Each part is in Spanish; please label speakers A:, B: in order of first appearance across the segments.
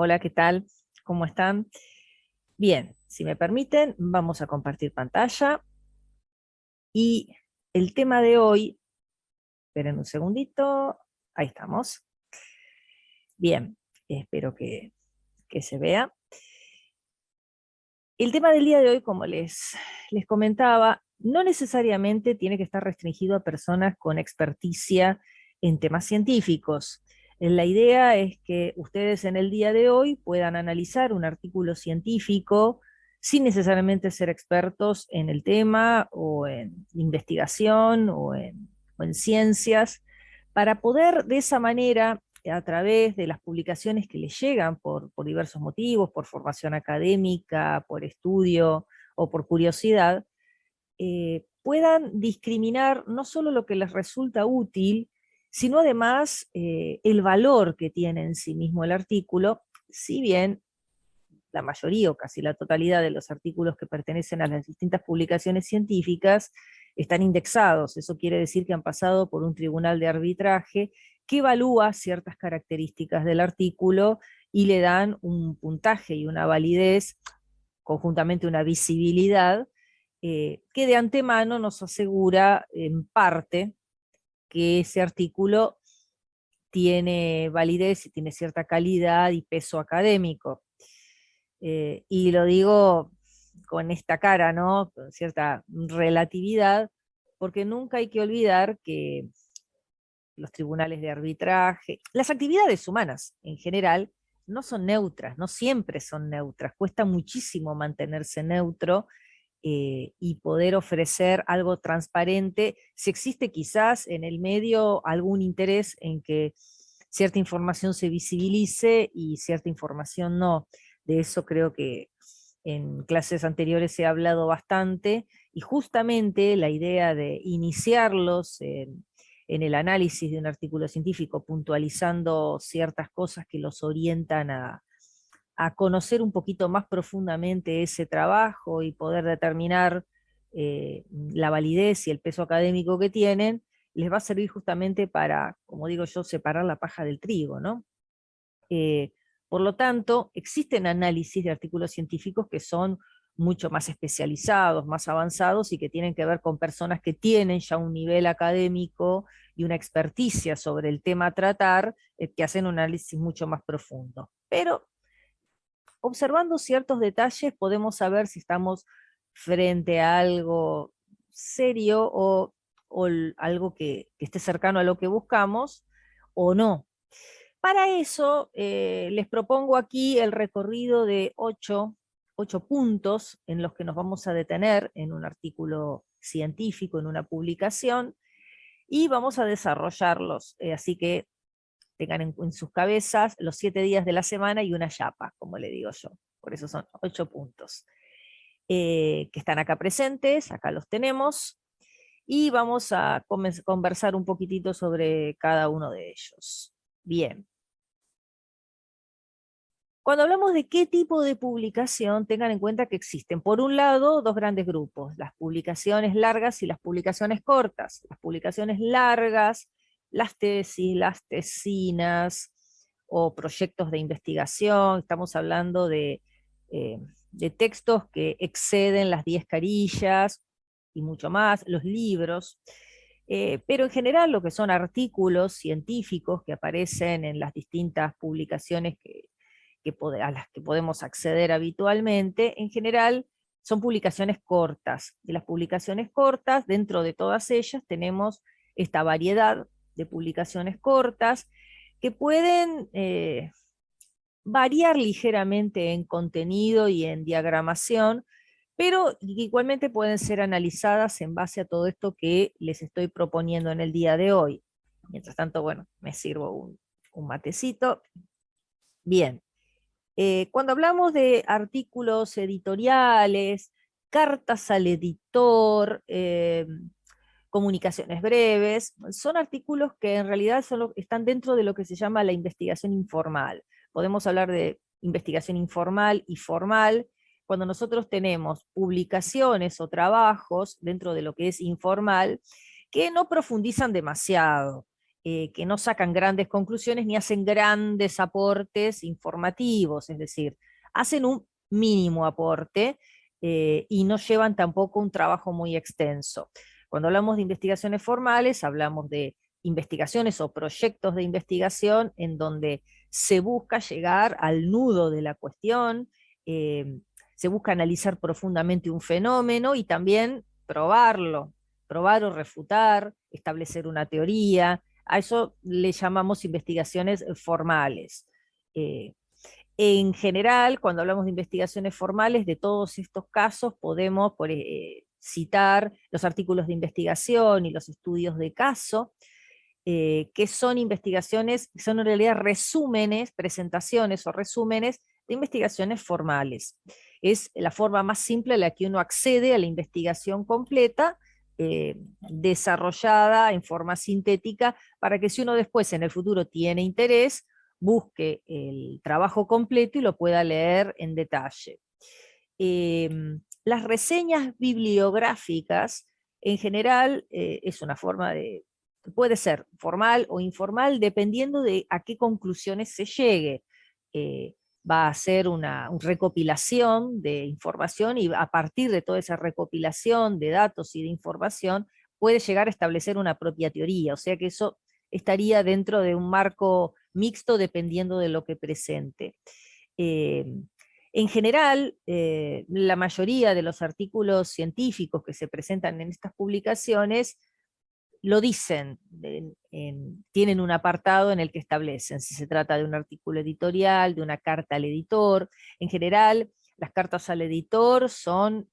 A: Hola, ¿qué tal? ¿Cómo están? Bien, si me permiten, vamos a compartir pantalla y el tema de hoy, esperen un segundito, ahí estamos. Bien, espero que se vea. El tema del día de hoy, como les comentaba, no necesariamente tiene que estar restringido a personas con experticia en temas científicos. La idea es que ustedes en el día de hoy puedan analizar un artículo científico sin necesariamente ser expertos en el tema o en investigación o en ciencias, para poder de esa manera, a través de las publicaciones que les llegan por diversos motivos, por formación académica, por estudio o por curiosidad, puedan discriminar no solo lo que les resulta útil, sino además el valor que tiene en sí mismo el artículo, si bien la mayoría o casi la totalidad de los artículos que pertenecen a las distintas publicaciones científicas están indexados. Eso quiere decir que han pasado por un tribunal de arbitraje que evalúa ciertas características del artículo y le dan un puntaje y una validez, conjuntamente una visibilidad, que de antemano nos asegura en parte que ese artículo tiene validez y tiene cierta calidad y peso académico. Y lo digo con esta cara, ¿no? Con cierta relatividad, porque nunca hay que olvidar que los tribunales de arbitraje, las actividades humanas en general, no son neutras, no siempre son neutras. Cuesta muchísimo mantenerse neutro y poder ofrecer algo transparente si existe quizás en el medio algún interés en que cierta información se visibilice y cierta información no. De eso creo que en clases anteriores se ha hablado bastante, y justamente la idea de iniciarlos en el análisis de un artículo científico, puntualizando ciertas cosas que los orientan a conocer un poquito más profundamente ese trabajo y poder determinar la validez y el peso académico que tienen, les va a servir justamente para, como digo yo, separar la paja del trigo, ¿no? Eh, por lo tanto, existen análisis de artículos científicos que son mucho más especializados, más avanzados y que tienen que ver con personas que tienen ya un nivel académico y una experticia sobre el tema a tratar, que hacen un análisis mucho más profundo. Pero observando ciertos detalles podemos saber si estamos frente a algo serio o algo que esté cercano a lo que buscamos o no. Para eso les propongo aquí el recorrido de ocho puntos en los que nos vamos a detener en un artículo científico, en una publicación, y vamos a desarrollarlos. Así que tengan en sus cabezas los 7 días de la semana y una chapa, como le digo yo. Por eso son 8 puntos. Que están acá presentes, acá los tenemos, y vamos a conversar un poquitito sobre cada uno de ellos. Bien. Cuando hablamos de qué tipo de publicación, tengan en cuenta que existen, por un lado, dos grandes grupos: las publicaciones largas y las publicaciones cortas. Las publicaciones largas, las tesis, las tesinas o proyectos de investigación, estamos hablando de textos que exceden las 10 carillas y mucho más, los libros. Pero en general lo que son artículos científicos que aparecen en las distintas publicaciones a las que podemos acceder habitualmente, en general son publicaciones cortas. De las publicaciones cortas, dentro de todas ellas tenemos esta variedad de publicaciones cortas que pueden variar ligeramente en contenido y en diagramación, pero igualmente pueden ser analizadas en base a todo esto que les estoy proponiendo en el día de hoy. Mientras tanto, bueno, me sirvo un matecito. Bien. Cuando hablamos de artículos editoriales, cartas al editor, comunicaciones breves, son artículos que en realidad están dentro de lo que se llama la investigación informal. Podemos hablar de investigación informal y formal cuando nosotros tenemos publicaciones o trabajos dentro de lo que es informal que no profundizan demasiado. que no sacan grandes conclusiones ni hacen grandes aportes informativos, es decir, hacen un mínimo aporte y no llevan tampoco un trabajo muy extenso. Cuando hablamos de investigaciones formales, hablamos de investigaciones o proyectos de investigación en donde se busca llegar al nudo de la cuestión, se busca analizar profundamente un fenómeno y también probarlo, probar o refutar, establecer una teoría. A eso le llamamos investigaciones formales. Eh, en general, cuando hablamos de investigaciones formales, de todos estos casos podemos citar los artículos de investigación y los estudios de caso, que son investigaciones, son en realidad resúmenes, presentaciones o resúmenes de investigaciones formales. Es la forma más simple a la que uno accede a la investigación completa, desarrollada en forma sintética, para que si uno después en el futuro tiene interés, busque el trabajo completo y lo pueda leer en detalle. Las reseñas bibliográficas, en general, es una forma de, puede ser formal o informal, dependiendo de a qué conclusiones se llegue. Va a ser una recopilación de información y a partir de toda esa recopilación de datos y de información puede llegar a establecer una propia teoría, o sea que eso estaría dentro de un marco mixto dependiendo de lo que presente. En general, la mayoría de los artículos científicos que se presentan en estas publicaciones lo dicen, tienen un apartado en el que establecen si se trata de un artículo editorial, de una carta al editor. En general, las cartas al editor son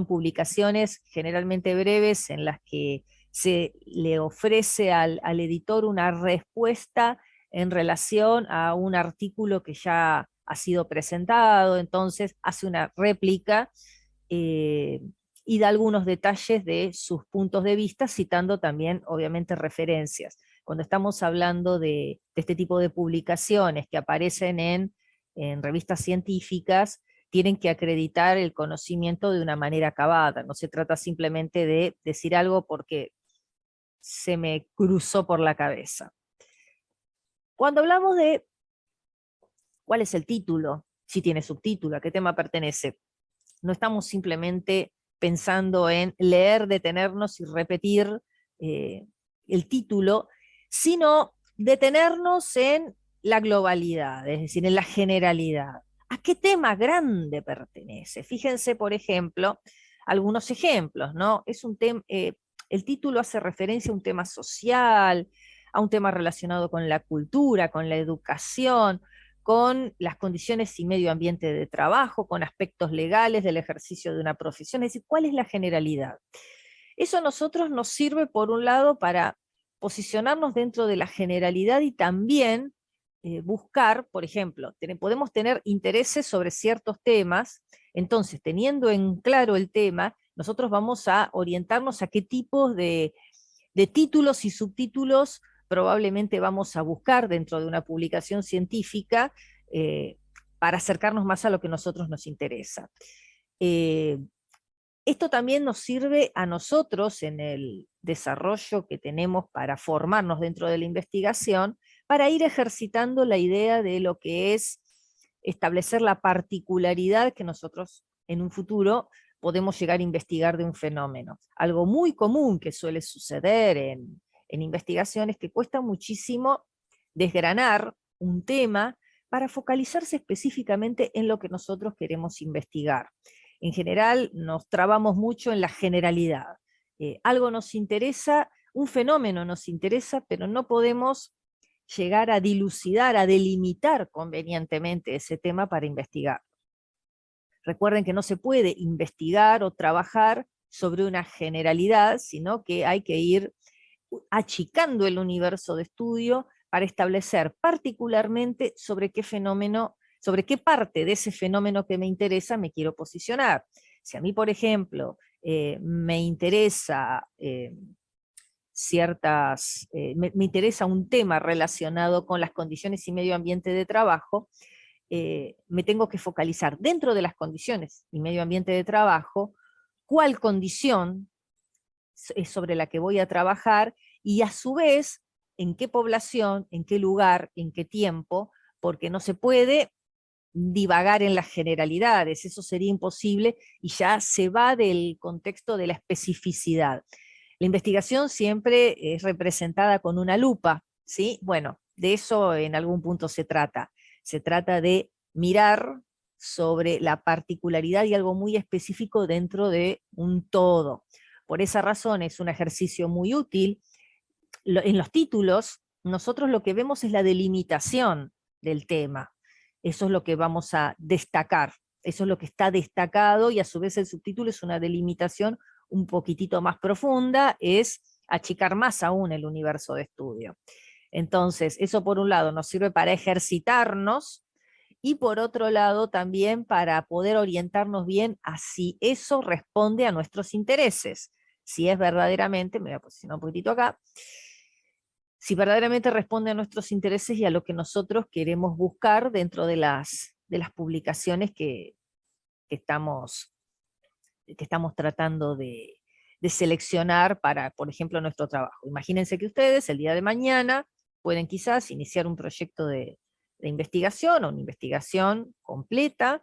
A: publicaciones generalmente breves en las que se le ofrece al editor una respuesta en relación a un artículo que ya ha sido presentado, entonces hace una réplica y da algunos detalles de sus puntos de vista, citando también, obviamente, referencias. Cuando estamos hablando de este tipo de publicaciones que aparecen en revistas científicas, tienen que acreditar el conocimiento de una manera acabada. No se trata simplemente de decir algo porque se me cruzó por la cabeza. Cuando hablamos de cuál es el título, si tiene subtítulo, a qué tema pertenece, no estamos simplemente pensando en leer, detenernos y repetir el título, sino detenernos en la globalidad, es decir, en la generalidad. ¿A qué tema grande pertenece? Fíjense, por ejemplo, algunos ejemplos, ¿no? El título hace referencia a un tema social, a un tema relacionado con la cultura, con la educación, con las condiciones y medio ambiente de trabajo, con aspectos legales del ejercicio de una profesión, es decir, ¿cuál es la generalidad? Eso a nosotros nos sirve, por un lado, para posicionarnos dentro de la generalidad y también buscar, por ejemplo, podemos tener intereses sobre ciertos temas, entonces, teniendo en claro el tema, nosotros vamos a orientarnos a qué tipos de títulos y subtítulos probablemente vamos a buscar dentro de una publicación científica para acercarnos más a lo que a nosotros nos interesa. Esto también nos sirve a nosotros en el desarrollo que tenemos para formarnos dentro de la investigación, para ir ejercitando la idea de lo que es establecer la particularidad que nosotros en un futuro podemos llegar a investigar de un fenómeno. Algo muy común que suele suceder en investigaciones que cuesta muchísimo desgranar un tema para focalizarse específicamente en lo que nosotros queremos investigar. En general nos trabamos mucho en la generalidad. Algo nos interesa, un fenómeno nos interesa, pero no podemos llegar a dilucidar, a delimitar convenientemente ese tema para investigar. Recuerden que no se puede investigar o trabajar sobre una generalidad, sino que hay que ir achicando el universo de estudio para establecer particularmente sobre qué fenómeno, sobre qué parte de ese fenómeno que me interesa me quiero posicionar. Si a mí, por ejemplo, me interesa me interesa un tema relacionado con las condiciones y medio ambiente de trabajo, me tengo que focalizar dentro de las condiciones y medio ambiente de trabajo, cuál condición es sobre la que voy a trabajar y a su vez en qué población, en qué lugar, en qué tiempo, porque no se puede divagar en las generalidades, eso sería imposible y ya se va del contexto de la especificidad. La investigación siempre es representada con una lupa, ¿sí? Bueno, de eso en algún punto se trata. Se trata de mirar sobre la particularidad y algo muy específico dentro de un todo. Por esa razón es un ejercicio muy útil. En los títulos, nosotros lo que vemos es la delimitación del tema. Eso es lo que vamos a destacar. Eso es lo que está destacado y a su vez el subtítulo es una delimitación un poquitito más profunda, es achicar más aún el universo de estudio. Entonces, eso por un lado nos sirve para ejercitarnos y por otro lado también para poder orientarnos bien a si eso responde a nuestros intereses. Si es verdaderamente, me voy a posicionar un poquitito acá, si verdaderamente responde a nuestros intereses y a lo que nosotros queremos buscar dentro de las publicaciones que estamos, que estamos tratando de seleccionar para, por ejemplo, nuestro trabajo. Imagínense que ustedes el día de mañana pueden quizás iniciar un proyecto de investigación o una investigación completa,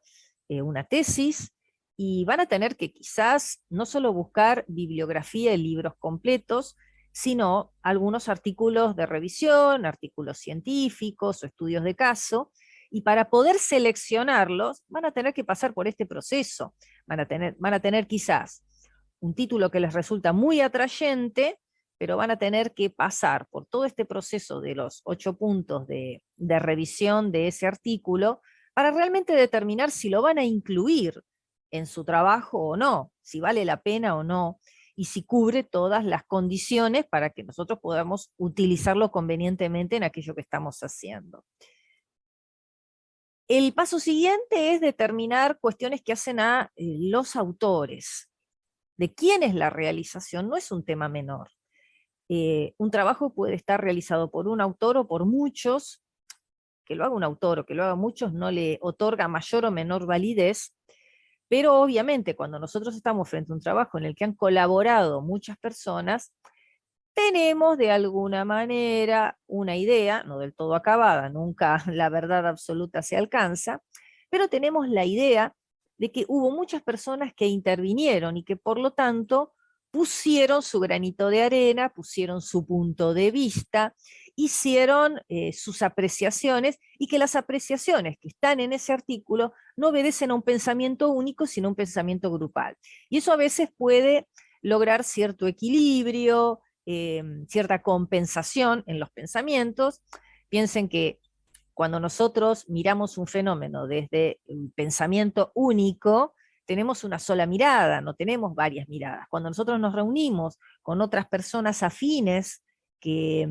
A: una tesis, y van a tener que quizás no solo buscar bibliografía y libros completos, sino algunos artículos de revisión, artículos científicos o estudios de caso, y para poder seleccionarlos van a tener que pasar por este proceso. Van a tener quizás un título que les resulta muy atrayente, pero van a tener que pasar por todo este proceso de los 8 puntos de revisión de ese artículo para realmente determinar si lo van a incluir en su trabajo o no, si vale la pena o no, y si cubre todas las condiciones para que nosotros podamos utilizarlo convenientemente en aquello que estamos haciendo. El paso siguiente es determinar cuestiones que hacen a los autores. ¿De quién es la realización? No es un tema menor. Un trabajo puede estar realizado por un autor o por muchos. Que lo haga un autor o que lo haga muchos no le otorga mayor o menor validez, pero obviamente cuando nosotros estamos frente a un trabajo en el que han colaborado muchas personas, tenemos de alguna manera una idea, no del todo acabada, nunca la verdad absoluta se alcanza, pero tenemos la idea de que hubo muchas personas que intervinieron y que por lo tanto pusieron su granito de arena, pusieron su punto de vista, hicieron sus apreciaciones y que las apreciaciones que están en ese artículo no obedecen a un pensamiento único, sino a un pensamiento grupal. Y eso a veces puede lograr cierto equilibrio, cierta compensación en los pensamientos. Piensen que cuando nosotros miramos un fenómeno desde el pensamiento único, tenemos una sola mirada, no tenemos varias miradas. Cuando nosotros nos reunimos con otras personas afines que,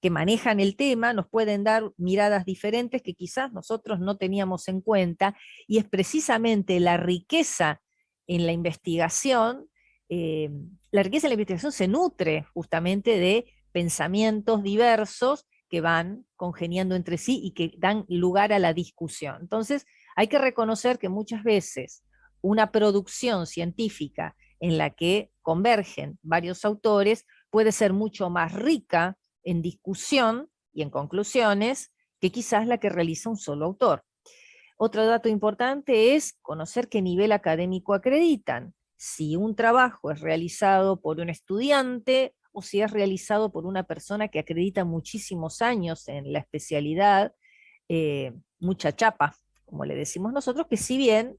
A: que manejan el tema, nos pueden dar miradas diferentes que quizás nosotros no teníamos en cuenta, y es precisamente la riqueza en la investigación. La riqueza de la investigación se nutre justamente de pensamientos diversos que van congeniando entre sí y que dan lugar a la discusión. Entonces, hay que reconocer que muchas veces una producción científica en la que convergen varios autores puede ser mucho más rica en discusión y en conclusiones que quizás la que realiza un solo autor. Otro dato importante es conocer qué nivel académico acreditan. Si un trabajo es realizado por un estudiante o si es realizado por una persona que acredita muchísimos años en la especialidad, mucha chapa, como le decimos nosotros, que si bien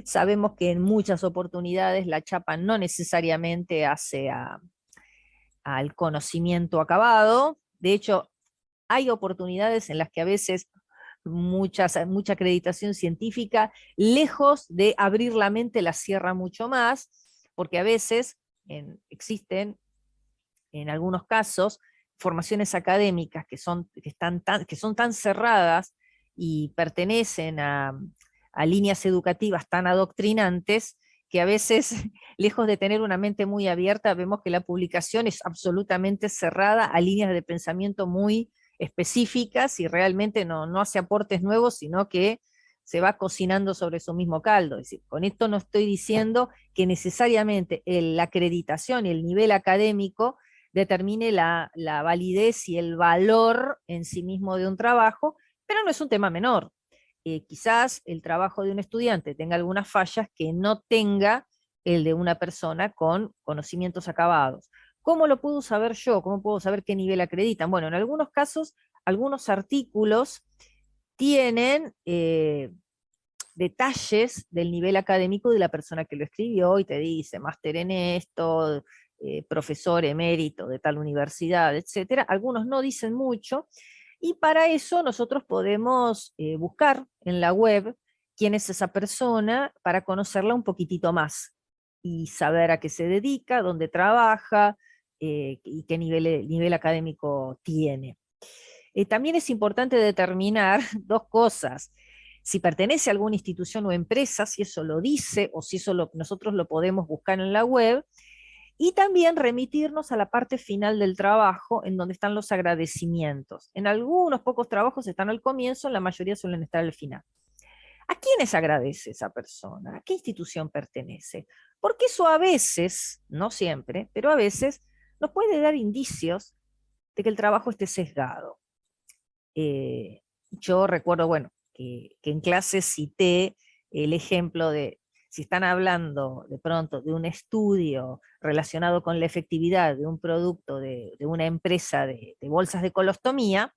A: sabemos que en muchas oportunidades la chapa no necesariamente hace al conocimiento acabado. De hecho, hay oportunidades en las que a veces mucha acreditación científica, lejos de abrir la mente, la cierra mucho más, porque a veces existen, en algunos casos, formaciones académicas que son tan cerradas y pertenecen a líneas educativas tan adoctrinantes, que a veces, lejos de tener una mente muy abierta, vemos que la publicación es absolutamente cerrada a líneas de pensamiento muy específicas y realmente no hace aportes nuevos, sino que se va cocinando sobre su mismo caldo. Es decir, con esto no estoy diciendo que necesariamente la acreditación y el nivel académico determine la validez y el valor en sí mismo de un trabajo, pero no es un tema menor. Quizás el trabajo de un estudiante tenga algunas fallas que no tenga el de una persona con conocimientos acabados. ¿Cómo lo puedo saber yo? ¿Cómo puedo saber qué nivel acreditan? Bueno, en algunos casos, algunos artículos tienen detalles del nivel académico de la persona que lo escribió y te dice máster en esto, profesor emérito de tal universidad, etcétera. Algunos no dicen mucho, y para eso nosotros podemos buscar en la web quién es esa persona para conocerla un poquitito más y saber a qué se dedica, dónde trabaja y qué nivel académico tiene. También es importante determinar dos cosas: si pertenece a alguna institución o empresa, si eso lo dice o si eso nosotros lo podemos buscar en la web, y también remitirnos a la parte final del trabajo, en donde están los agradecimientos. En algunos pocos trabajos están al comienzo, en la mayoría suelen estar al final. ¿A quiénes agradece esa persona? ¿A qué institución pertenece? Porque eso a veces, no siempre, pero a veces nos puede dar indicios de que el trabajo esté sesgado. Yo recuerdo, bueno, que en clase cité el ejemplo de, si están hablando de pronto de un estudio relacionado con la efectividad de un producto de una empresa de bolsas de colostomía,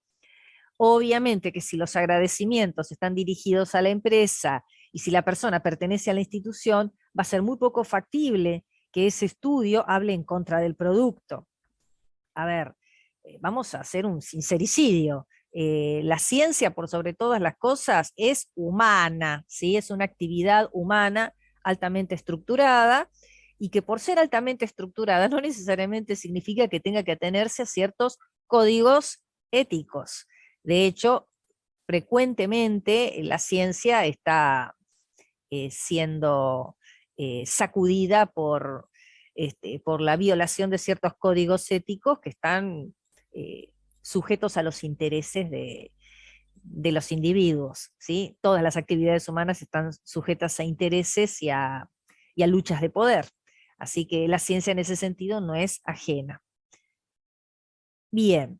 A: obviamente que si los agradecimientos están dirigidos a la empresa y si la persona pertenece a la institución, va a ser muy poco factible que ese estudio hable en contra del producto. A ver, vamos a hacer un sincericidio. La ciencia, por sobre todas las cosas, es humana, ¿sí? Es una actividad humana altamente estructurada, y que por ser altamente estructurada no necesariamente significa que tenga que atenerse a ciertos códigos éticos. De hecho, frecuentemente la ciencia está siendo sacudida por la violación de ciertos códigos éticos que están sujetos a los intereses de los individuos, ¿sí? Todas las actividades humanas están sujetas a intereses y a luchas de poder. Así que la ciencia en ese sentido no es ajena. Bien,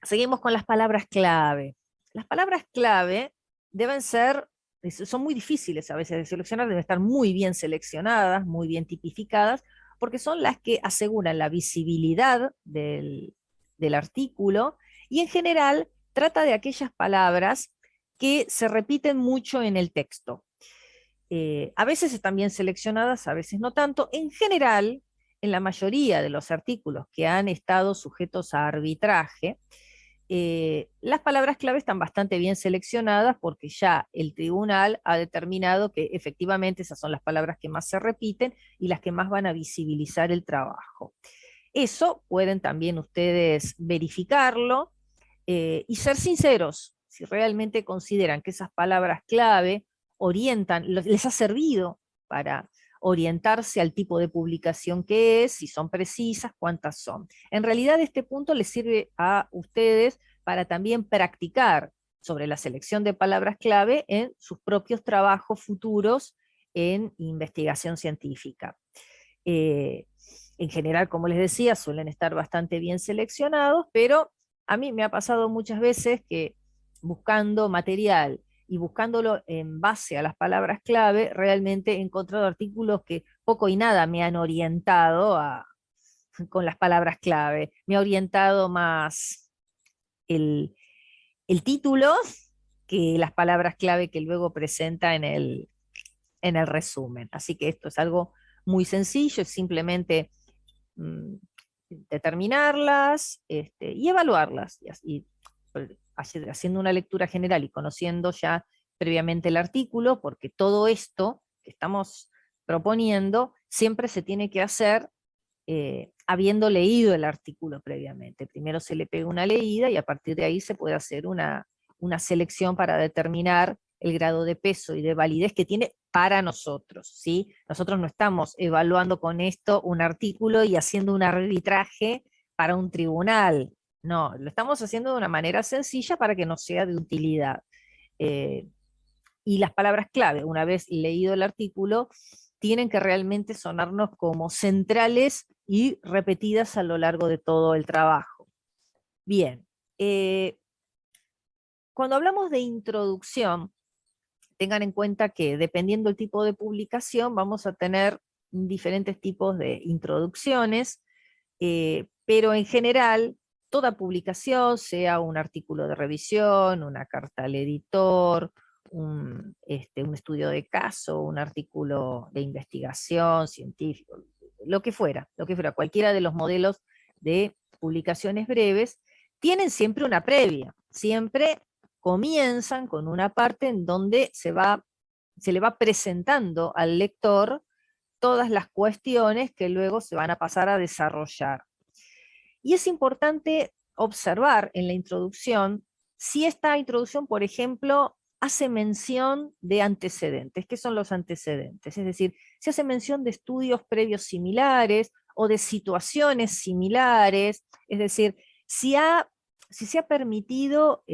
A: seguimos con las palabras clave. Las palabras clave deben ser, son muy difíciles a veces de seleccionar, deben estar muy bien seleccionadas, muy bien tipificadas, porque son las que aseguran la visibilidad del artículo, y en general trata de aquellas palabras que se repiten mucho en el texto. A veces están bien seleccionadas, a veces no tanto. En general, en la mayoría de los artículos que han estado sujetos a arbitraje, las palabras clave están bastante bien seleccionadas, porque ya el tribunal ha determinado que efectivamente esas son las palabras que más se repiten y las que más van a visibilizar el trabajo. Eso pueden también ustedes verificarlo y ser sinceros si realmente consideran que esas palabras clave orientan, les ha servido para orientarse al tipo de publicación que es, si son precisas, cuántas son. En realidad este punto les sirve a ustedes para también practicar sobre la selección de palabras clave en sus propios trabajos futuros en investigación científica. En general, como les decía, suelen estar bastante bien seleccionados, pero a mí me ha pasado muchas veces que buscando material y buscándolo en base a las palabras clave, realmente he encontrado artículos que poco y nada me han orientado con las palabras clave. Me ha orientado más el, el título que las palabras clave que luego presenta en el resumen. Así que esto es algo muy sencillo, es simplemente mm, determinarlas y evaluarlas, y haciendo una lectura general y conociendo ya previamente el artículo, porque todo esto que estamos proponiendo siempre se tiene que hacer habiendo leído el artículo previamente. Primero se le pega una leída y a partir de ahí se puede hacer una selección para determinar el grado de peso y de validez que tiene para nosotros, ¿sí? Nosotros no estamos evaluando con esto un artículo y haciendo un arbitraje para un tribunal. No, lo estamos haciendo de una manera sencilla para que nos sea de utilidad. Y las palabras clave, una vez leído el artículo, tienen que realmente sonarnos como centrales y repetidas a lo largo de todo el trabajo. Bien, cuando hablamos de introducción, tengan en cuenta que dependiendo del tipo de publicación, vamos a tener diferentes tipos de introducciones, pero en general, toda publicación, sea un artículo de revisión, una carta al editor, un estudio de caso, un artículo de investigación científico, lo que fuera, cualquiera de los modelos de publicaciones breves, tienen siempre una previa, siempre comienzan con una parte en donde se le va presentando al lector todas las cuestiones que luego se van a pasar a desarrollar. Y es importante observar en la introducción si esta introducción, por ejemplo, hace mención de antecedentes. ¿Qué son los antecedentes? Es decir, si hace mención de estudios previos similares o de situaciones similares, es decir, si se ha permitido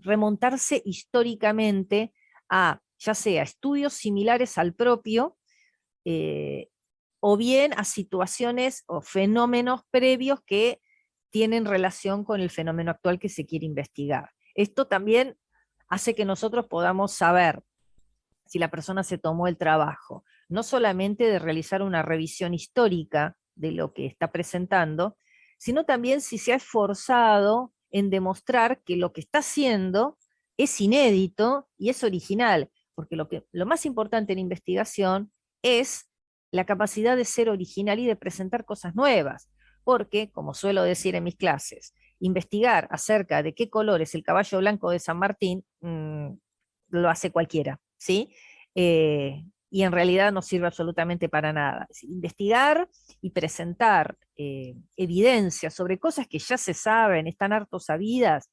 A: remontarse históricamente a ya sea estudios similares al propio, o bien a situaciones o fenómenos previos que tienen relación con el fenómeno actual que se quiere investigar. Esto también hace que nosotros podamos saber si la persona se tomó el trabajo, no solamente de realizar una revisión histórica de lo que está presentando, sino también si se ha esforzado en demostrar que lo que está haciendo es inédito y es original, porque lo más importante en investigación es la capacidad de ser original y de presentar cosas nuevas, porque, como suelo decir en mis clases, investigar acerca de qué color es el caballo blanco de San Martín, lo hace cualquiera, ¿sí? Y en realidad no sirve absolutamente para nada. Investigar y presentar evidencia sobre cosas que ya se saben, están harto sabidas,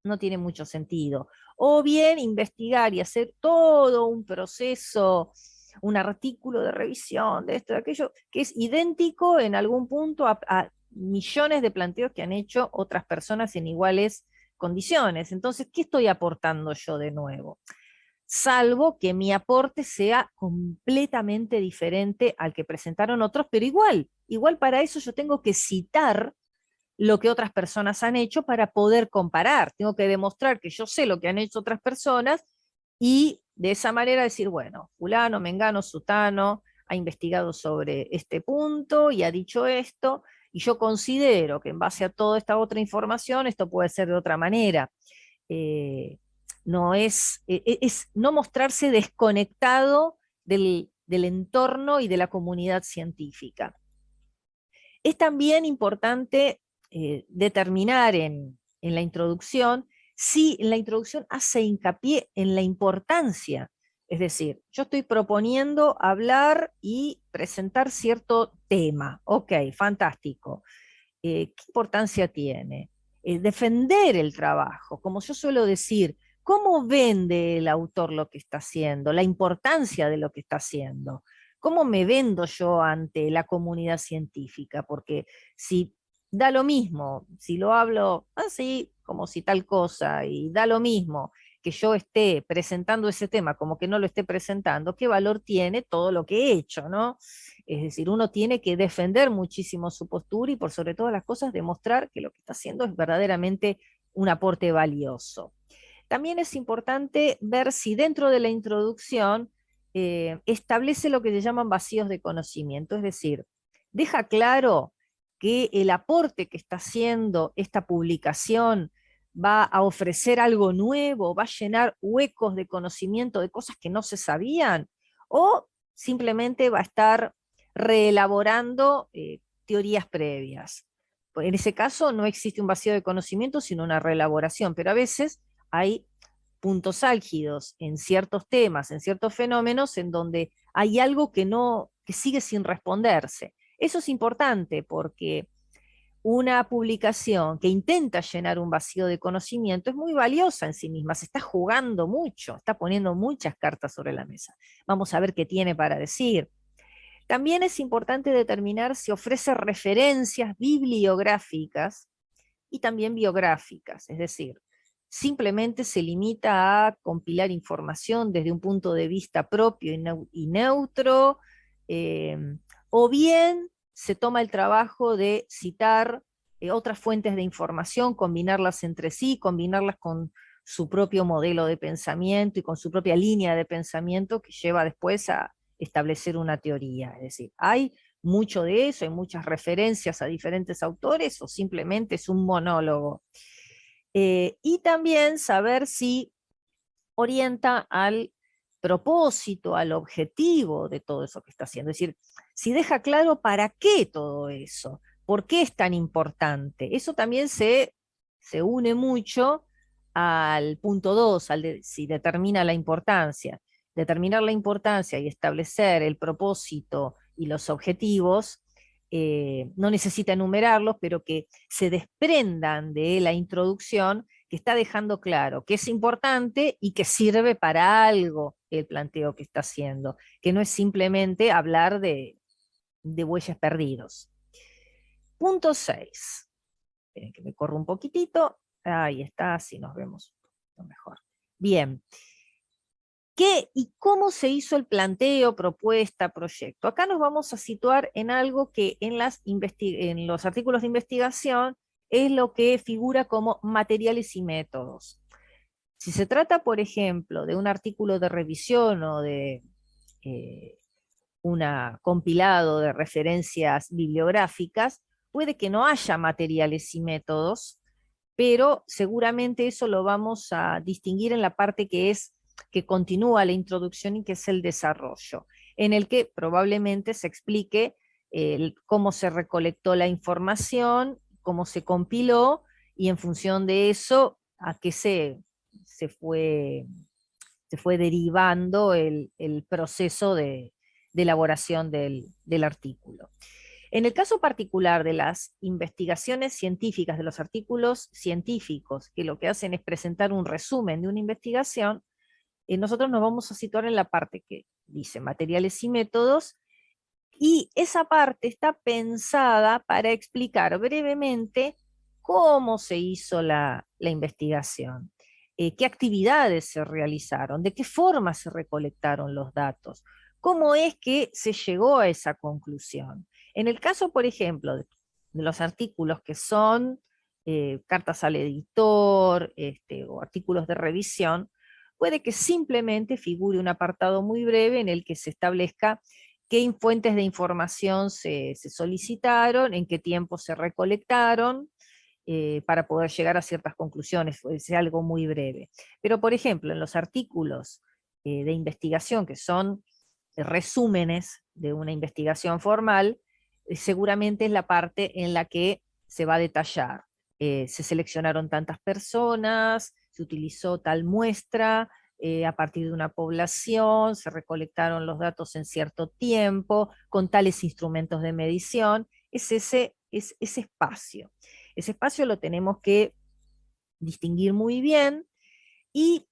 A: no tiene mucho sentido. O bien investigar y hacer todo un proceso, un artículo de revisión de esto, de aquello, que es idéntico en algún punto a millones de planteos que han hecho otras personas en iguales condiciones. Entonces, ¿qué estoy aportando yo de nuevo? Salvo que mi aporte sea completamente diferente al que presentaron otros, pero igual para eso yo tengo que citar lo que otras personas han hecho para poder comparar. Tengo que demostrar que yo sé lo que han hecho otras personas y de esa manera decir, bueno, fulano, mengano, sutano ha investigado sobre este punto y ha dicho esto, y yo considero que en base a toda esta otra información esto puede ser de otra manera. Eh, no es no mostrarse desconectado del entorno y de la comunidad científica. Es también importante determinar en la introducción si en la introducción hace hincapié en la importancia. Es decir, yo estoy proponiendo hablar y presentar cierto tema. Ok, fantástico. ¿Qué importancia tiene? Defender el trabajo, como yo suelo decir, ¿cómo vende el autor lo que está haciendo? La importancia de lo que está haciendo. ¿Cómo me vendo yo ante la comunidad científica? Porque si da lo mismo, si lo hablo así, como si tal cosa, y da lo mismo que yo esté presentando ese tema como que no lo esté presentando, ¿qué valor tiene todo lo que he hecho, no? Es decir, uno tiene que defender muchísimo su postura y por sobre todas las cosas demostrar que lo que está haciendo es verdaderamente un aporte valioso. También es importante ver si dentro de la introducción establece lo que se llaman vacíos de conocimiento, es decir, deja claro que el aporte que está haciendo esta publicación va a ofrecer algo nuevo, va a llenar huecos de conocimiento de cosas que no se sabían, o simplemente va a estar reelaborando teorías previas. En ese caso no existe un vacío de conocimiento, sino una reelaboración, pero a veces hay puntos álgidos en ciertos temas, en ciertos fenómenos, en donde hay algo que sigue sin responderse. Eso es importante porque una publicación que intenta llenar un vacío de conocimiento es muy valiosa en sí misma, se está jugando mucho, está poniendo muchas cartas sobre la mesa. Vamos a ver qué tiene para decir. También es importante determinar si ofrece referencias bibliográficas y también biográficas, es decir, simplemente se limita a compilar información desde un punto de vista propio y neutro, o bien se toma el trabajo de citar otras fuentes de información, combinarlas entre sí, combinarlas con su propio modelo de pensamiento y con su propia línea de pensamiento que lleva después a establecer una teoría. Es decir, hay mucho de eso, hay muchas referencias a diferentes autores o simplemente es un monólogo. Y también saber si orienta al propósito, al objetivo de todo eso que está haciendo. Es decir, si deja claro para qué todo eso, por qué es tan importante. Eso también se une mucho al punto 2, si determina la importancia. Determinar la importancia y establecer el propósito y los objetivos, no necesita enumerarlos, pero que se desprendan de la introducción que está dejando claro que es importante y que sirve para algo el planteo que está haciendo, que no es simplemente hablar de bueyes perdidos. Punto 6. Esperen que me corro un poquitito. Ahí está, así nos vemos mejor. Bien. ¿Qué y cómo se hizo el planteo, propuesta, proyecto? Acá nos vamos a situar en algo que en los artículos de investigación es lo que figura como materiales y métodos. Si se trata, por ejemplo, de un artículo de revisión o de un compilado de referencias bibliográficas, puede que no haya materiales y métodos, pero seguramente eso lo vamos a distinguir en la parte que continúa la introducción y que es el desarrollo, en el que probablemente se explique cómo se recolectó la información, cómo se compiló, y en función de eso, a qué se fue, se fue derivando el proceso de elaboración del artículo. En el caso particular de las investigaciones científicas, de los artículos científicos, que lo que hacen es presentar un resumen de una investigación, nosotros nos vamos a situar en la parte que dice materiales y métodos, y esa parte está pensada para explicar brevemente cómo se hizo la investigación, qué actividades se realizaron, de qué forma se recolectaron los datos, cómo es que se llegó a esa conclusión. En el caso, por ejemplo, de los artículos que son cartas al editor, o artículos de revisión, puede que simplemente figure un apartado muy breve en el que se establezca qué fuentes de información se solicitaron, en qué tiempo se recolectaron, para poder llegar a ciertas conclusiones, es algo muy breve. Pero, por ejemplo, en los artículos de investigación, que son resúmenes de una investigación formal, seguramente es la parte en la que se va a detallar. Se seleccionaron tantas personas, se utilizó tal muestra, a partir de una población, se recolectaron los datos en cierto tiempo, con tales instrumentos de medición. Es ese espacio. Ese espacio lo tenemos que distinguir muy bien, y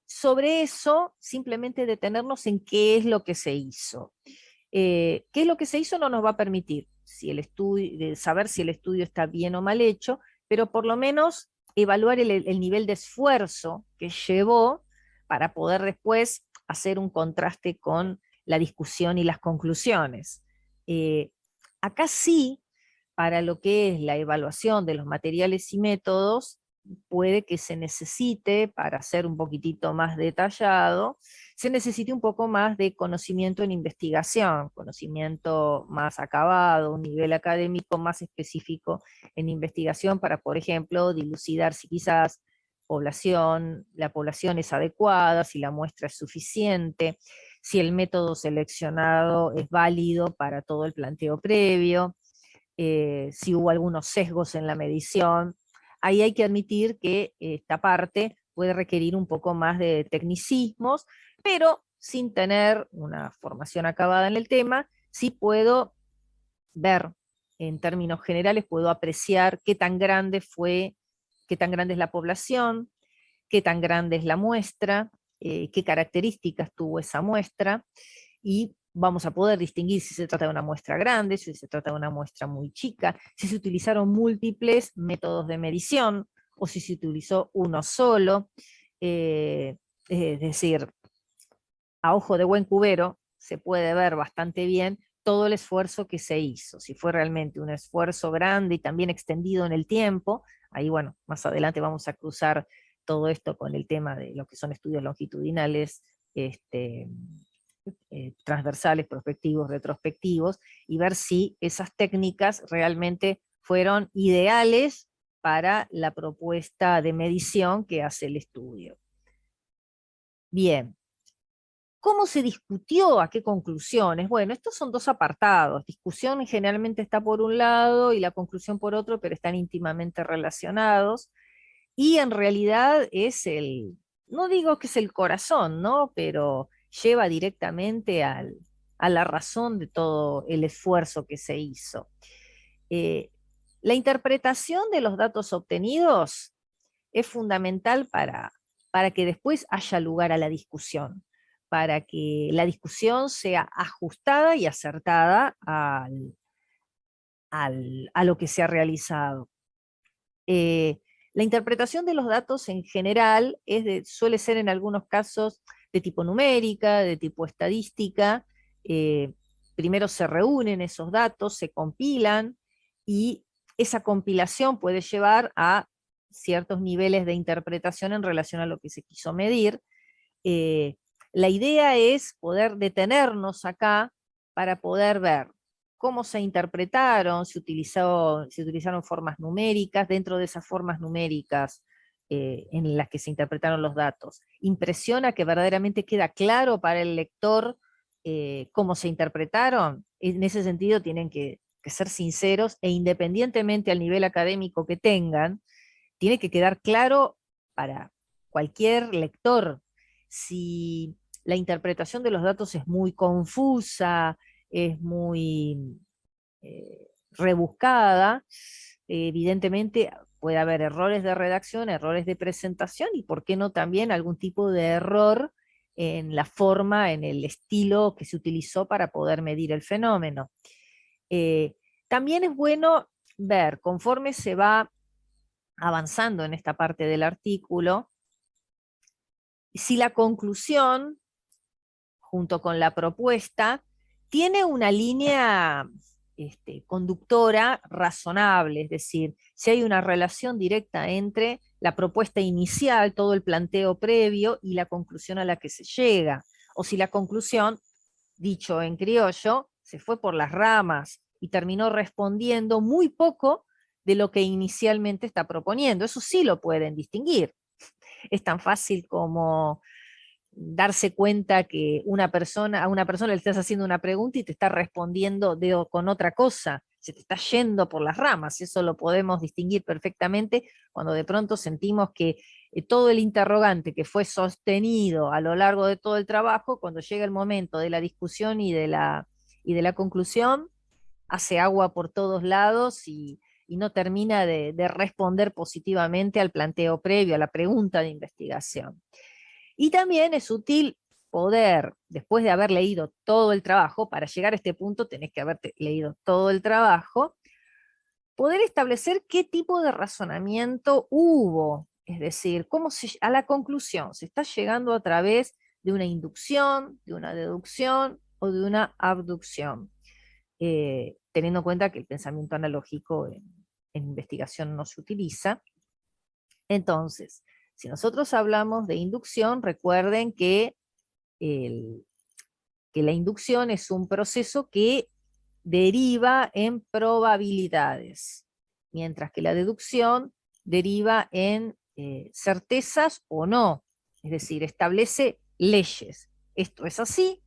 A: sobre eso simplemente detenernos en qué es lo que se hizo. ¿Qué es lo que se hizo? No nos va a permitir saber si el estudio está bien o mal hecho, pero por lo menos evaluar el nivel de esfuerzo que llevó para poder después hacer un contraste con la discusión y las conclusiones. Acá sí, para lo que es la evaluación de los materiales y métodos, puede que se necesite, para ser un poquitito más detallado, se necesite un poco más de conocimiento en investigación, conocimiento más acabado, un nivel académico más específico en investigación para, por ejemplo, dilucidar si quizás la población es adecuada, si la muestra es suficiente, si el método seleccionado es válido para todo el planteo previo, si hubo algunos sesgos en la medición. Ahí hay que admitir que esta parte puede requerir un poco más de tecnicismos, pero sin tener una formación acabada en el tema, sí puedo ver, en términos generales, puedo apreciar qué tan grande es la población, qué tan grande es la muestra, qué características tuvo esa muestra, y vamos a poder distinguir si se trata de una muestra grande, si se trata de una muestra muy chica, si se utilizaron múltiples métodos de medición o si se utilizó uno solo. Es decir, a ojo de buen cubero, se puede ver bastante bien todo el esfuerzo que se hizo. Si fue realmente un esfuerzo grande y también extendido en el tiempo, ahí bueno, más adelante vamos a cruzar todo esto con el tema de lo que son estudios longitudinales, transversales, prospectivos, retrospectivos, y ver si esas técnicas realmente fueron ideales para la propuesta de medición que hace el estudio. Bien, ¿cómo se discutió? ¿A qué conclusiones? Bueno, estos son dos apartados. Discusión generalmente está por un lado y la conclusión por otro, pero están íntimamente relacionados. Y en realidad es no digo que es el corazón, ¿no? Pero lleva directamente a la razón de todo el esfuerzo que se hizo. Eh, la interpretación de los datos obtenidos es fundamental para que después haya lugar a la discusión, para que la discusión sea ajustada y acertada a lo que se ha realizado. La interpretación de los datos en general suele ser en algunos casos de tipo numérica, de tipo estadística. Primero se reúnen esos datos, se compilan y esa compilación puede llevar a ciertos niveles de interpretación en relación a lo que se quiso medir. Eh, la idea es poder detenernos acá para poder ver cómo se interpretaron, se utilizaron formas numéricas, dentro de esas formas numéricas en las que se interpretaron los datos. Impresiona que verdaderamente queda claro para el lector cómo se interpretaron. En ese sentido tienen que ser sinceros e independientemente al nivel académico que tengan, tiene que quedar claro para cualquier lector. Si la interpretación de los datos es muy confusa, es muy rebuscada, evidentemente puede haber errores de redacción, errores de presentación y por qué no también algún tipo de error en la forma, en el estilo que se utilizó para poder medir el fenómeno. También es bueno ver, conforme se va avanzando en esta parte del artículo, si la conclusión, junto con la propuesta, tiene una línea conductora razonable, es decir, si hay una relación directa entre la propuesta inicial, todo el planteo previo y la conclusión a la que se llega, o si la conclusión, dicho en criollo, se fue por las ramas y terminó respondiendo muy poco de lo que inicialmente está proponiendo. Eso sí lo pueden distinguir. Es tan fácil como darse cuenta que a una persona le estás haciendo una pregunta y te está respondiendo con otra cosa, se te está yendo por las ramas. Eso lo podemos distinguir perfectamente cuando de pronto sentimos que todo el interrogante que fue sostenido a lo largo de todo el trabajo, cuando llega el momento de la discusión y de la conclusión, hace agua por todos lados y no termina de responder positivamente al planteo previo, a la pregunta de investigación. Y también es útil poder, después de haber leído todo el trabajo, para llegar a este punto tenés que haber leído todo el trabajo, poder establecer qué tipo de razonamiento hubo, es decir, a la conclusión se está llegando a través de una inducción, de una deducción o de una abducción, teniendo en cuenta que el pensamiento analógico en investigación no se utiliza. Entonces, si nosotros hablamos de inducción, recuerden que la inducción es un proceso que deriva en probabilidades, mientras que la deducción deriva en certezas o no, es decir, establece leyes. Esto es así,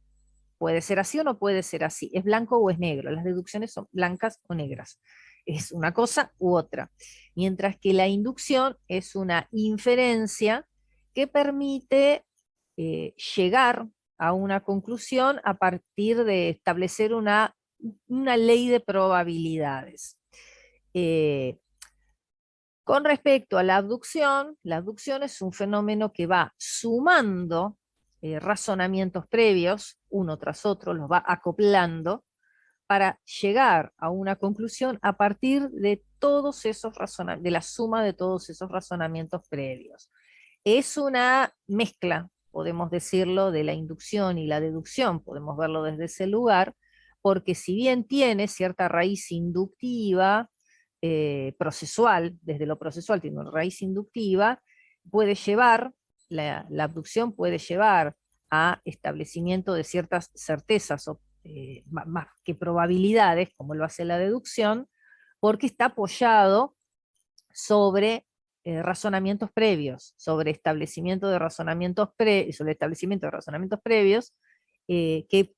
A: puede ser así o no puede ser así, es blanco o es negro, las deducciones son blancas o negras, es una cosa u otra, mientras que la inducción es una inferencia que permite llegar a una conclusión a partir de establecer una ley de probabilidades. Eh, con respecto a la abducción es un fenómeno que va sumando razonamientos previos, uno tras otro, los va acoplando para llegar a una conclusión a partir de todos esos de la suma de todos esos razonamientos previos. Es una mezcla podemos decirlo, de la inducción y la deducción, podemos verlo desde ese lugar, porque si bien tiene cierta raíz inductiva, procesual, desde lo procesual tiene una raíz inductiva, puede llevar, la abducción puede llevar a establecimiento de ciertas certezas o más que probabilidades, como lo hace la deducción, porque está apoyado sobre razonamientos previos, sobre establecimiento de razonamientos sobre establecimiento de razonamientos previos, que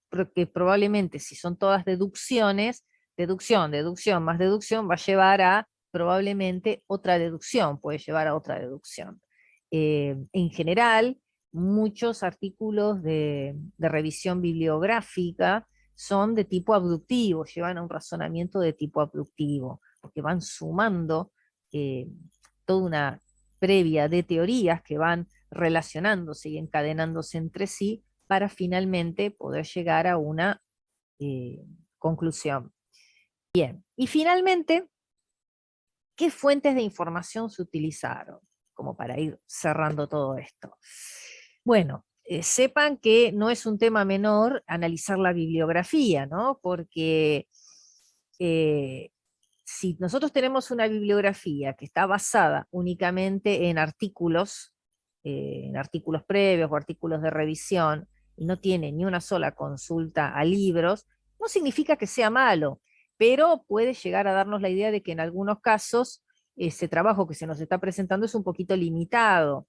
A: probablemente, si son todas deducciones, deducción más deducción va a llevar a probablemente otra deducción, puede llevar a otra deducción. En general, muchos artículos de revisión bibliográfica son de tipo abductivo, llevan a un razonamiento de tipo abductivo, porque van sumando eh, toda una previa de teorías que van relacionándose y encadenándose entre sí para finalmente poder llegar a una eh, conclusión. Bien, y finalmente, ¿qué fuentes de información se utilizaron? Como para ir cerrando todo esto. Bueno, sepan que no es un tema menor analizar la bibliografía, ¿no? Porque si nosotros tenemos una bibliografía que está basada únicamente en artículos previos o artículos de revisión, y no tiene ni una sola consulta a libros, no significa que sea malo, pero puede llegar a darnos la idea de que en algunos casos ese trabajo que se nos está presentando es un poquito limitado.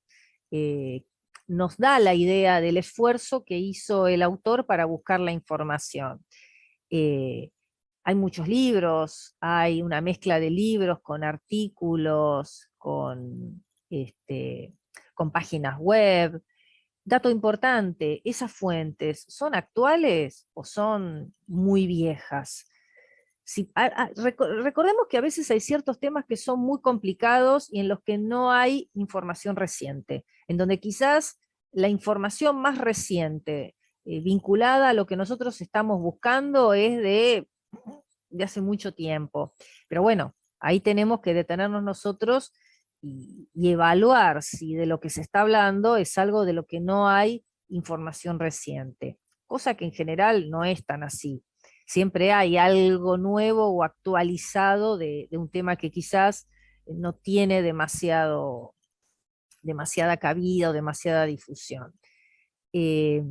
A: Eh, Nos da la idea del esfuerzo que hizo el autor para buscar la información. Eh, Hay muchos libros, hay una mezcla de libros con artículos, con páginas web. Dato importante, ¿esas fuentes son actuales o son muy viejas? Recordemos que a veces hay ciertos temas que son muy complicados y en los que no hay información reciente, en donde quizás la información más reciente vinculada a lo que nosotros estamos buscando es de hace mucho tiempo. Pero bueno, ahí tenemos que detenernos nosotros y evaluar si de lo que se está hablando es algo de lo que no hay información reciente, cosa que en general no es tan así. Siempre hay algo nuevo o actualizado de un tema que quizás no tiene demasiada cabida o demasiada difusión. Eh,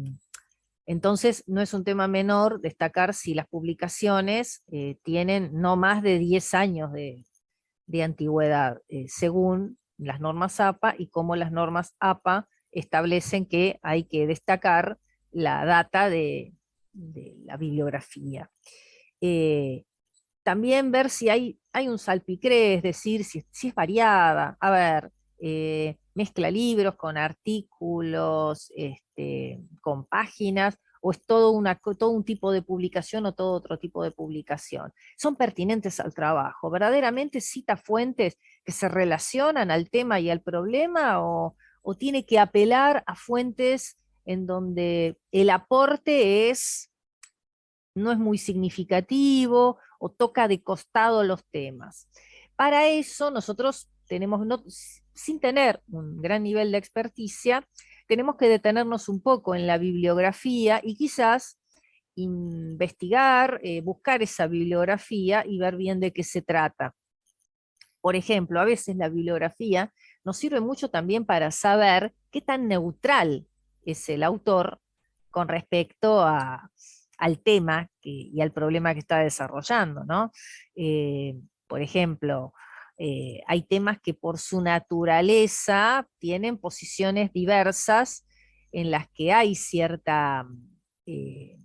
A: entonces, no es un tema menor destacar si las publicaciones tienen no más de 10 años de antigüedad, según las normas APA y cómo las normas APA establecen que hay que destacar la data de la bibliografía. Eh, También ver si hay un salpicré, es decir, si es variada. A ver, mezcla libros con artículos, con páginas, o es todo un tipo de publicación o todo otro tipo de publicación. Son pertinentes al trabajo. ¿Verdaderamente cita fuentes que se relacionan al tema y al problema o tiene que apelar a fuentes en donde el aporte no es muy significativo o toca de costado los temas? Para eso nosotros tenemos, sin tener un gran nivel de experticia, tenemos que detenernos un poco en la bibliografía y quizás investigar, buscar esa bibliografía y ver bien de qué se trata. Por ejemplo, a veces la bibliografía nos sirve mucho también para saber qué tan neutral es el autor con respecto al tema y al problema que está desarrollando, ¿no? Por ejemplo, hay temas que por su naturaleza tienen posiciones diversas en las que hay cierta, eh,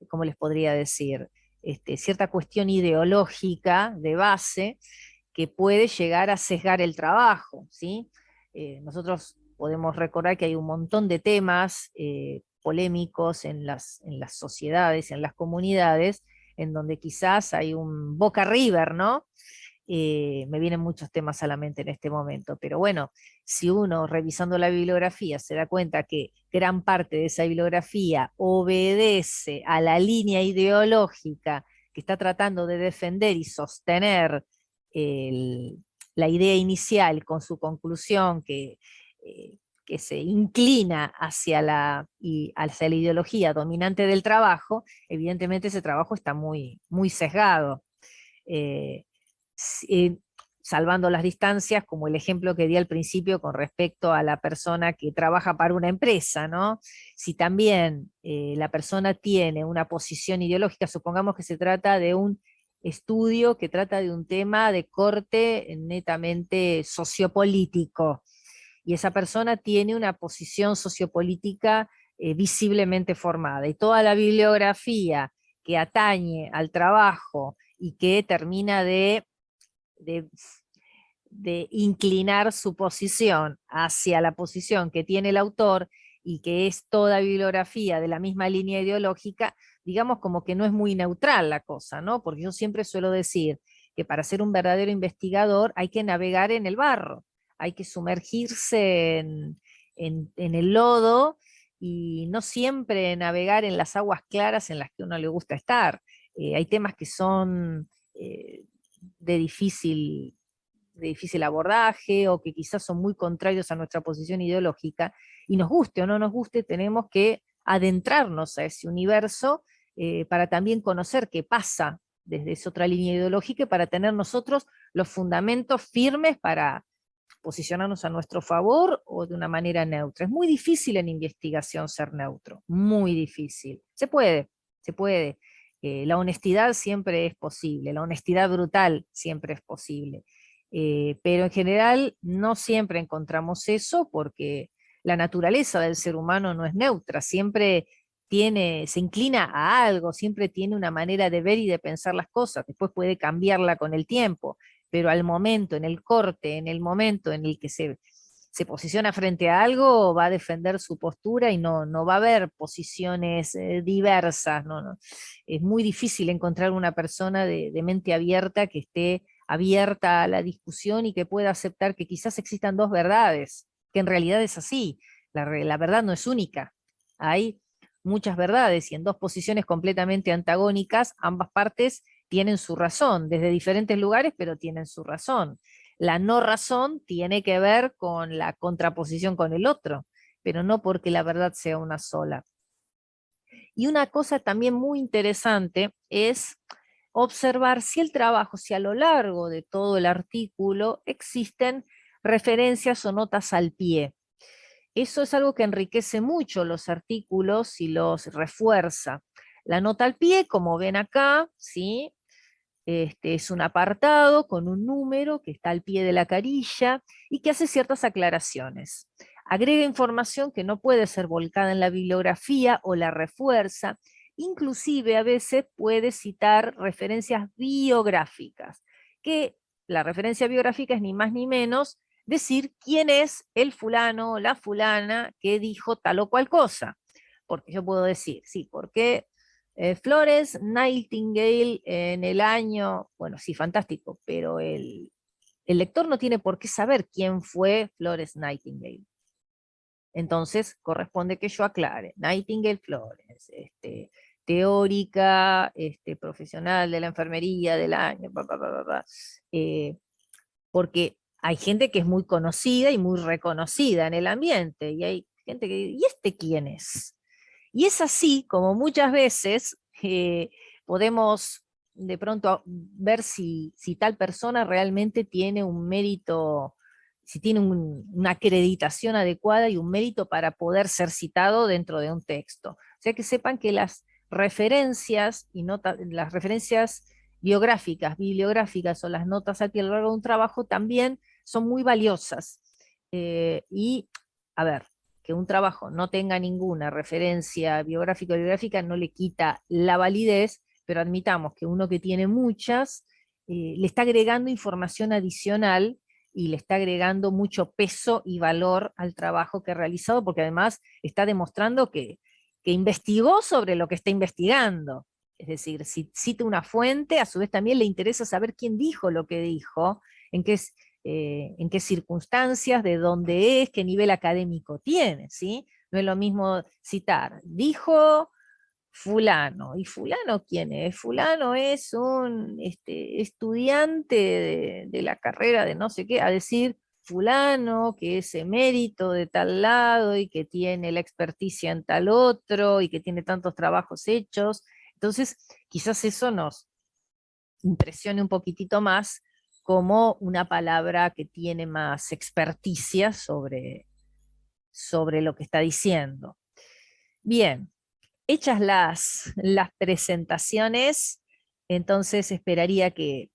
A: ¿cómo les podría decir? Cierta cuestión ideológica de base que puede llegar a sesgar el trabajo, ¿sí? Nosotros podemos recordar que hay un montón de temas polémicos en las sociedades, en las comunidades, en donde quizás hay un Boca River, ¿no? Me vienen muchos temas a la mente en este momento, pero bueno, si uno revisando la bibliografía se da cuenta que gran parte de esa bibliografía obedece a la línea ideológica que está tratando de defender y sostener el, la idea inicial con su conclusión, que que se inclina hacia la ideología dominante del trabajo, evidentemente ese trabajo está muy, muy sesgado. Eh, eh, Salvando las distancias, como el ejemplo que di al principio con respecto a la persona que trabaja para una empresa, ¿no? Si también la persona tiene una posición ideológica, supongamos que se trata de un estudio que trata de un tema de corte netamente sociopolítico, y esa persona tiene una posición sociopolítica visiblemente formada, y toda la bibliografía que atañe al trabajo y que termina de, de inclinar su posición hacia la posición que tiene el autor, y que es toda bibliografía de la misma línea ideológica, digamos como que no es muy neutral la cosa, ¿no? Porque yo siempre suelo decir que para ser un verdadero investigador hay que navegar en el barro, hay que sumergirse en el lodo, y no siempre navegar en las aguas claras en las que a uno le gusta estar. Hay temas que son de difícil abordaje, o que quizás son muy contrarios a nuestra posición ideológica, y nos guste o no nos guste, tenemos que adentrarnos a ese universo para también conocer qué pasa desde esa otra línea ideológica, y para tener nosotros los fundamentos firmes para posicionarnos a nuestro favor o de una manera neutra. Es muy difícil en investigación ser neutro, muy difícil. Se puede. La honestidad siempre es posible, la honestidad brutal siempre es posible. Pero en general no siempre encontramos eso, porque la naturaleza del ser humano no es neutra, siempre se inclina a algo, siempre tiene una manera de ver y de pensar las cosas, después puede cambiarla con el tiempo, pero al momento, en el corte, en el momento en el que se posiciona frente a algo, va a defender su postura, y no va a haber posiciones diversas, no. Es muy difícil encontrar una persona de mente abierta que esté abierta a la discusión y que pueda aceptar que quizás existan dos verdades, que en realidad es así. La verdad no es única. Hay muchas verdades, y en dos posiciones completamente antagónicas, ambas partes tienen su razón, desde diferentes lugares, pero tienen su razón. La no razón tiene que ver con la contraposición con el otro, pero no porque la verdad sea una sola. Y una cosa también muy interesante es observar si el trabajo, si a lo largo de todo el artículo existen referencias o notas al pie. Eso es algo que enriquece mucho los artículos y los refuerza. La nota al pie, como ven acá, ¿sí? Es un apartado con un número que está al pie de la carilla y que hace ciertas aclaraciones. Agrega información que no puede ser volcada en la bibliografía o la refuerza. Inclusive a veces puede citar referencias biográficas, que la referencia biográfica es ni más ni menos decir quién es el fulano o la fulana que dijo tal o cual cosa. Porque yo puedo decir, sí, porque Florence Nightingale en el año, bueno, sí, fantástico, pero el lector no tiene por qué saber quién fue Florence Nightingale. Entonces corresponde que yo aclare: Nightingale Florence, teórica, profesional de la enfermería del año, porque hay gente que es muy conocida y muy reconocida en el ambiente, y hay gente que dice, ¿y este quién es? Y es así como muchas veces podemos de pronto ver si tal persona realmente tiene un mérito, si tiene una acreditación adecuada y un mérito para poder ser citado dentro de un texto. O sea, que sepan que las referencias las referencias biográficas, bibliográficas, o las notas a lo largo de un trabajo también son muy valiosas. Y, a ver, que un trabajo no tenga ninguna referencia biográfica o bibliográfica no le quita la validez, pero admitamos que uno que tiene muchas le está agregando información adicional, y le está agregando mucho peso y valor al trabajo que ha realizado, porque además está demostrando que investigó sobre lo que está investigando. Es decir, si cita una fuente, a su vez también le interesa saber quién dijo lo que dijo, en qué circunstancias, de dónde es, qué nivel académico tiene, ¿sí? No es lo mismo citar, dijo fulano, ¿y fulano quién es? Fulano es un estudiante de la carrera de no sé qué, a decir, fulano que es emérito de tal lado y que tiene la experticia en tal otro y que tiene tantos trabajos hechos. Entonces, quizás eso nos impresione un poquitito más como una palabra que tiene más experticia sobre lo que está diciendo. Bien, hechas las presentaciones, entonces esperaría que,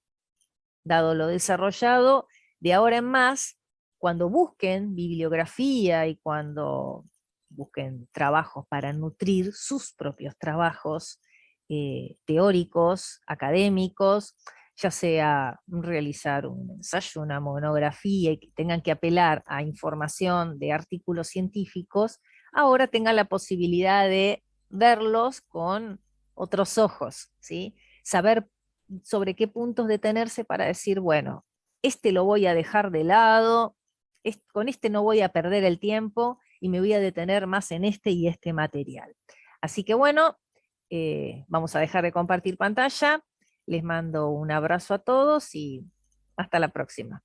A: dado lo desarrollado, de ahora en más, cuando busquen bibliografía y cuando busquen trabajos para nutrir sus propios trabajos teóricos, académicos, ya sea realizar un ensayo, una monografía y que tengan que apelar a información de artículos científicos, ahora tengan la posibilidad de verlos con otros ojos, ¿sí? Saber sobre qué puntos detenerse para decir, bueno, este lo voy a dejar de lado, con este no voy a perder el tiempo y me voy a detener más en este y este material. Así que bueno, vamos a dejar de compartir pantalla, les mando un abrazo a todos y hasta la próxima.